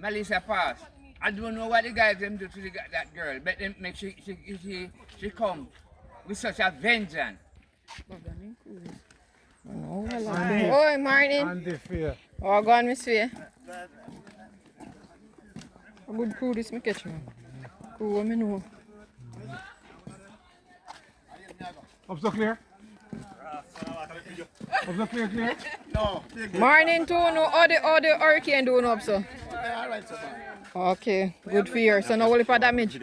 Melissa pass. I don't know what the guys them do to that girl, but them make she come with such a vengeance. Oi, Martin. Oh, go on, Miss Faye. A good crew this me catch, man. Crew what me know. Up so clear? Up so clear? No. Morning to no all the hurricane doing up so. Okay, good for you. So no only for damage.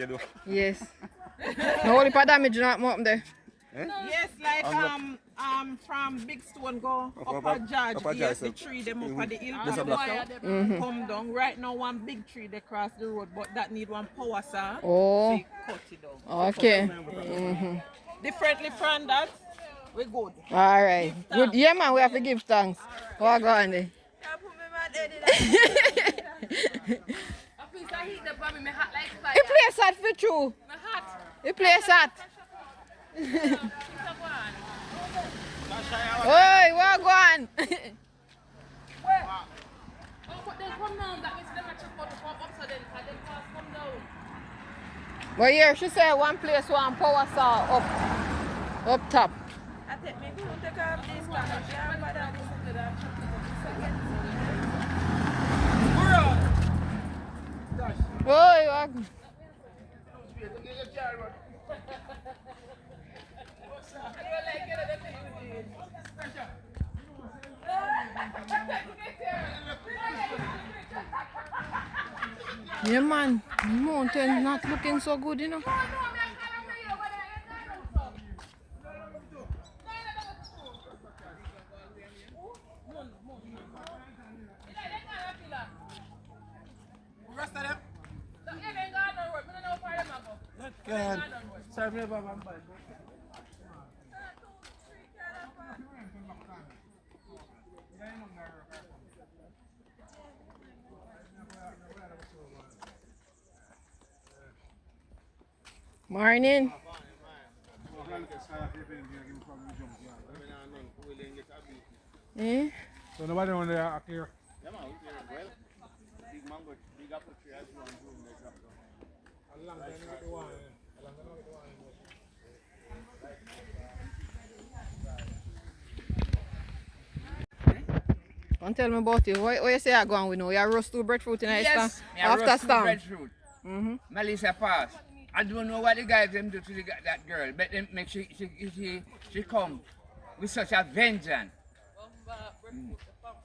Yes. No only for damage not up there. Yes, like from Big Stone go up a George, yes, the tree them up at the hill come down. Right now one big tree they cross the road, but that need one power saw. Oh. So cut it down. Okay. Differently from that, we good. Alright. Good. Yeah man, we have to give thanks. Oh go on there. He plays hot for you. He plays hot. Oi, what go on? But here she said one place one power saw up top. I think maybe we'll take off this one. Oi, what? Yeah man, the mountain not looking so good, you know. Morning. Eh? So nobody on there are clear? Don't tell me about it. What you say I go on with now? You roast two breadfruit in Yes, after storm? breadfruit. Melissa pass. I don't know what the guys them do to that girl, but them make she come with such a vengeance.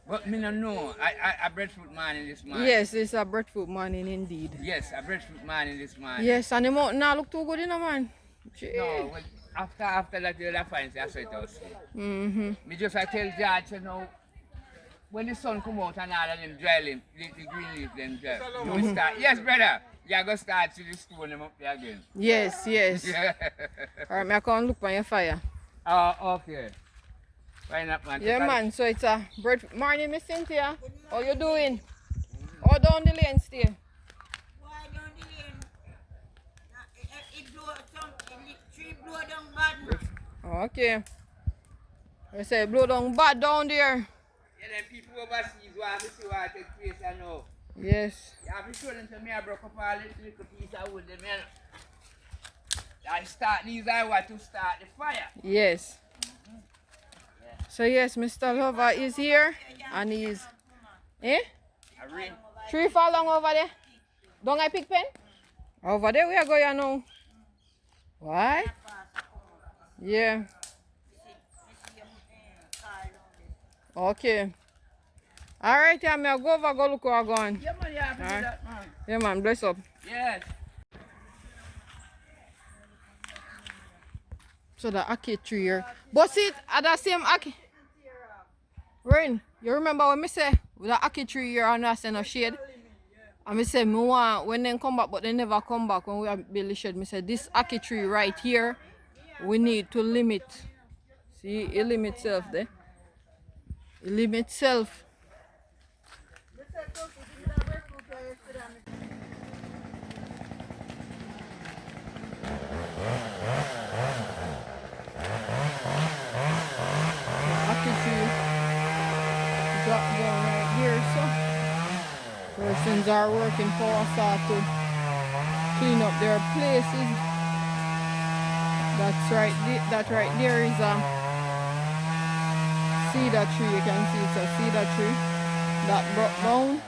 But me no know. I breadfruit man in this man. Yes, it's a breadfruit morning indeed. Yes, a breadfruit man in this man. Yes, and the mountain now look too good, you know, man. Gee. No, well, after that you'll find I saw it out. Me just I tell George, you know, when the sun come out and all of them dwelling, the green leaf them dwell. You start. Yes, brother. You're going to start to the stone them up there again. Yes, yes. Alright, me I come look on your fire. Oh, okay. Why not, man? Yeah, man, so it's a bread. Morning, Miss Cynthia. How you doing? How down the lane stay? Why down the lane? It blow some tree blow down bad. Okay. I say blow down bad down there. Yeah, then people overseas want to see what take place I know. Yes. You have to show them to me I broke up all this little piece of wood. Them, I start these I want to start the fire. Yes. So yes, Mr. Lover is here and he's tree fall long over there. Don't I pick pen? Over there we are going now. Why? Yeah. Okay. Alright, yeah, I'll go over, go look where I'm going. Yeah, man, you have to do that, man. Yeah, man, bless up. Yes. So the ackee tree here. But see, at the same ackee. Rain, you remember when me say with the ackee tree here and I say no shade? And me say me want when they come back, but they never come back when we have build the shed. Me say this ackee tree right here, we need to limit. See, it limit itself there. It limit itself. Drop down right here, so person electricians are working for us all to clean up their places. That's right. That right there is a cedar tree. You can see it's a cedar tree that broke down.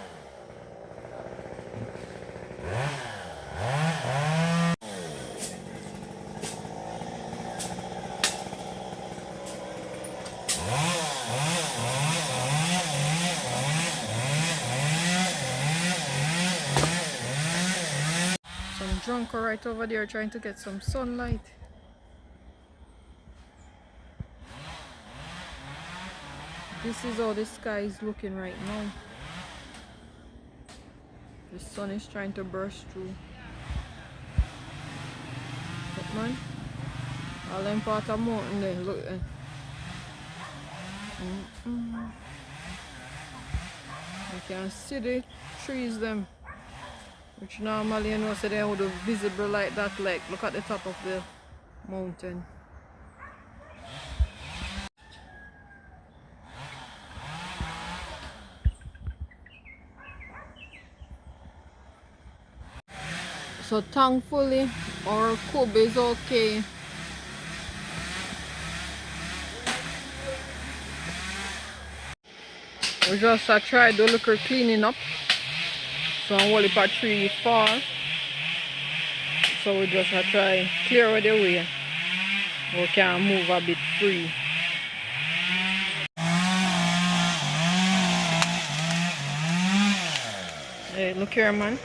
Some drunk right over there trying to get some sunlight. This is how the sky is looking right now. The sun is trying to burst through. Look, man. All them part of mountain there, look there. You can see the trees them, which normally you know so they would be visible like that. Like look at the top of the mountain. So thankfully our cub is okay. We just tried to look at cleaning up. So I'm only for 3 fall. So we just try clear away the way. We can move a bit free. Hey, look here, man.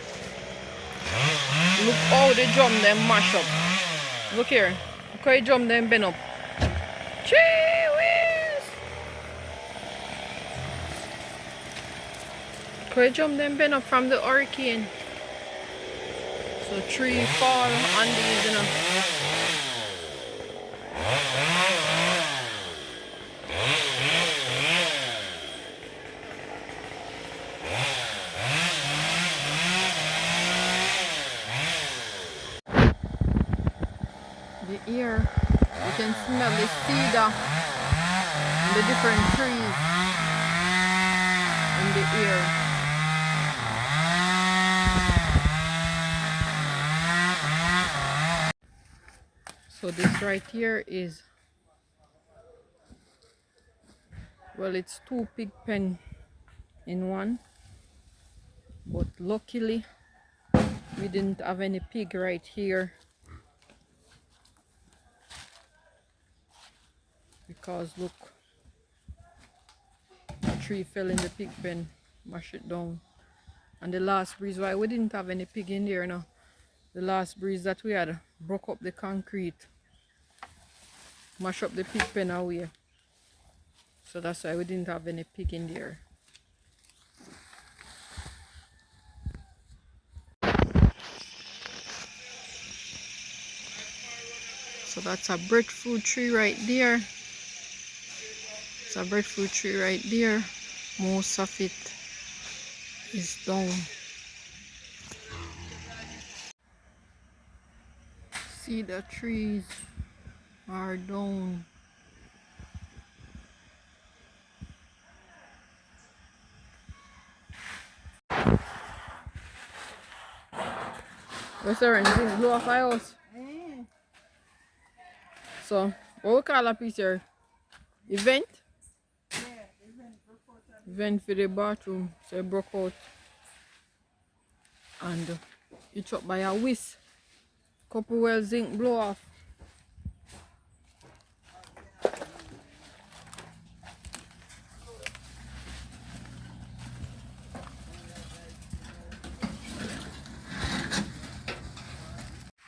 Look how the drum them mash up. Look here. Look how the drum them bend up. Chee-whiz! Look how the drum them bend up from the hurricane. So 3 fall on these, you know. The air, you can smell the cedar and the different trees in the air. So this right here is, well, it's 2 pig pen in one, but luckily we didn't have any pig right here. Because look, a tree fell in the pig pen, mash it down. And the last breeze, why we didn't have any pig in there now, the last breeze that we had broke up the concrete, mash up the pig pen away. So that's why we didn't have any pig in there. So that's a breadfruit tree right there. It's a breadfruit tree right there. Most of it is down. See, the trees are down. What's the anything blow off my house? So, what we call a piece here? Event? Vent for the bathroom, so it broke out and it chopped by a whisk. Couple well zinc blow off.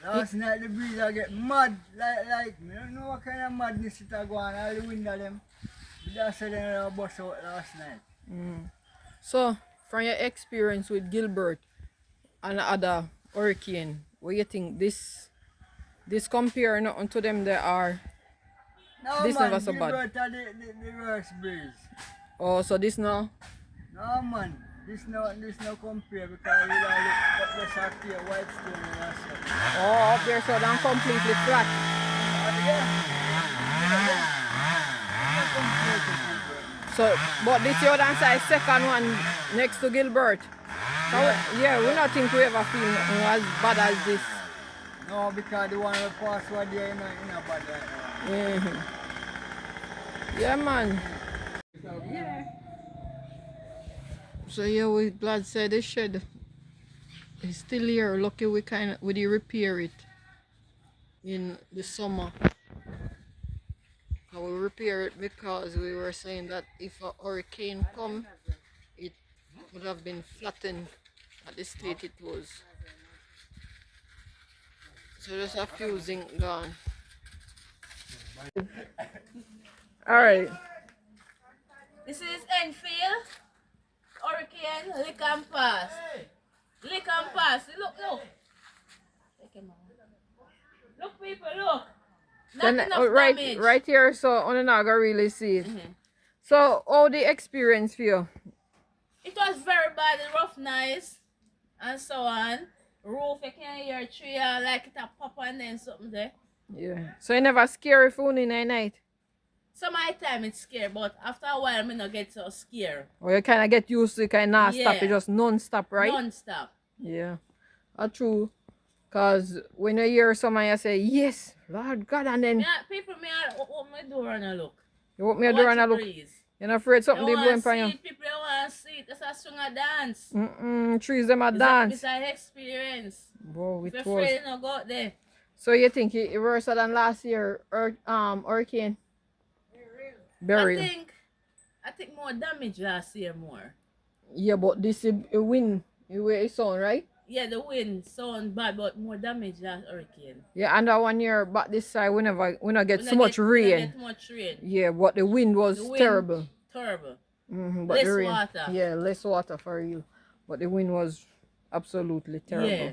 Last night the breeze I get mad like me. I don't know what kind of madness it a go on, all the window them. But that's how they bust out last night. So, from your experience with Gilbert and other hurricane, what you think this compare nothing to them that are No this man, never so bad? Gilbert are the worst breeze. Oh, so this now? No man, this no compare because you don't look up the shark here, white stone and stuff. Oh, up there so down completely flat. So, but this your dance is second one next to Gilbert. Yeah, we don't think we ever feel nothing as bad as this. No, because the one we pass over there in a bad like that. Yeah, man. So yeah, we glad said the shed is still here. Lucky we did repair it in the summer. And we repair it because we were saying that if a hurricane come, it would have been flattened at the state it was. So just a few zinc gone. Alright. This is Enfield. Hurricane, lick and pass. Lick and pass. Look. Look, people, look. Not enough damage. Right here, so on not gonna really see it. So how the experience for you? It was very bad, rough nice and so on. Roof, you can hear tree like it a pop and then something there. Yeah. So you never scary phone in the night? Some of the time it's scary, but after a while I not get so scared. Or you kind of get used to it, kind of stop, it just non-stop, right? Non-stop. Yeah. That's true. Because when you hear someone you say, yes, Lord God, and then... People, I open my door and I look. You open your door and I look? You're not afraid something they blowing for you? People want to see it. That's a song a dance. Trees them a dance. It's an experience. Whoa, it If was. you're afraid, you go out there. So you think it worse than last year hurricane? Burial. I think more damage last year more. Yeah, but this is a wind. The way it sound, right? Yeah, the wind sound bad, but more damage last hurricane. Yeah, and that 1 year back this side we not get so much rain. Yeah, but the wind was terrible. Terrible. But less the rain, water. Yeah, less water for you. But the wind was absolutely terrible. Yeah.